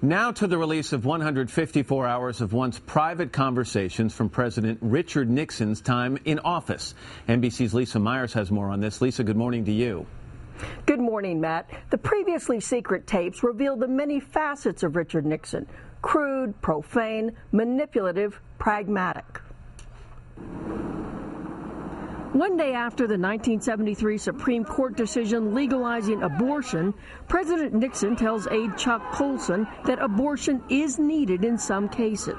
Now to the release of 154 hours of once private conversations from President Richard Nixon's time in office. NBC's Lisa Myers has more on this. Lisa, good morning to you. Good morning, Matt. The previously secret tapes revealed the many facets of Richard Nixon: crude, profane, manipulative, pragmatic. One day after the 1973 Supreme Court decision legalizing abortion, President Nixon tells aide Chuck Colson that abortion is needed in some cases.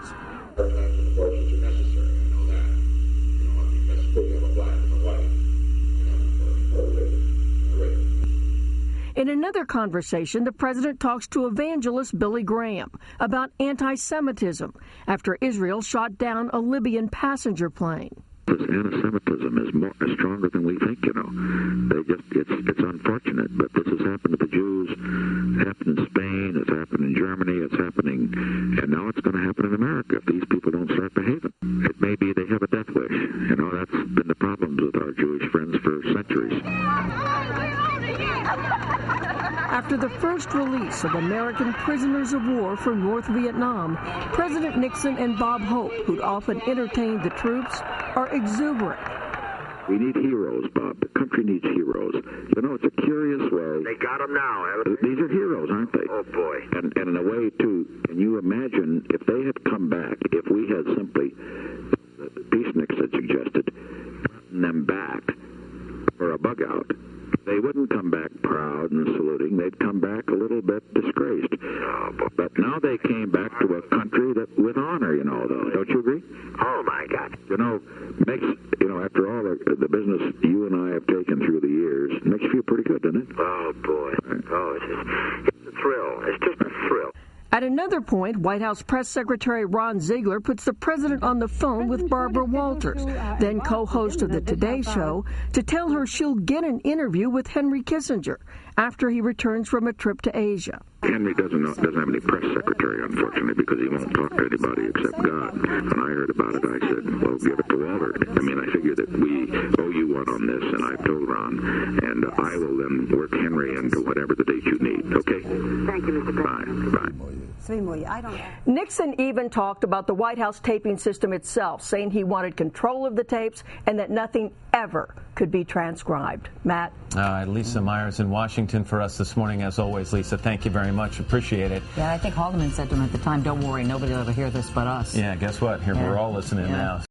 In another conversation, the president talks to evangelist Billy Graham about anti-Semitism after Israel shot down a Libyan passenger plane. This anti-Semitism is stronger than we think, you know. It's unfortunate, but this has happened to the Jews. It happened in Spain, it's happened in Germany, it's happening, and now it's going to happen in America if these people don't start behaving. It may be they have a death wish. You know, that's been the problems with our Jewish friends for centuries. After the first release of American prisoners of war from North Vietnam, President Nixon and Bob Hope, who'd often entertained the troops, are exuberant. We need heroes, Bob. The country needs heroes. You know, it's a curious way. They got them now, haven't they? These are heroes, aren't they? Oh, boy. And in a way, too, can you imagine if they had come back, if we had simply, Peace Nix had suggested, gotten them back for a bug out, they wouldn't come back proud and saluting. They'd come back a little bit disgraced. But now they came back to a country that with honor, you know, though. Don't you agree? Oh, my God. You know, after all the business you and I have taken through the years, it makes you feel pretty good, doesn't it? Oh, boy. Right. Oh, it's a thrill. It's just a thrill. At another point, White House Press Secretary Ron Ziegler puts the president on the phone with Barbara Walters, then co-host of the Today Show, to tell her she'll get an interview with Henry Kissinger after he returns from a trip to Asia. Henry doesn't have any press secretary, unfortunately, because he won't talk to anybody except God. When I heard about it, I said, well, give it to Walter. I mean, I figure that we owe you one on this, and I've told Ron, and I will then work Henry into whatever the date you need, okay? Thank you, Mr. President. Bye. Nixon even talked about the White House taping system itself, saying he wanted control of the tapes and that nothing ever could be transcribed. Matt? Lisa Myers in Washington for us this morning. As always, Lisa, thank you very much. Appreciate it. Yeah, I think Haldeman said to him at the time, don't worry, nobody will ever hear this but us. Yeah, guess what? We're all listening now.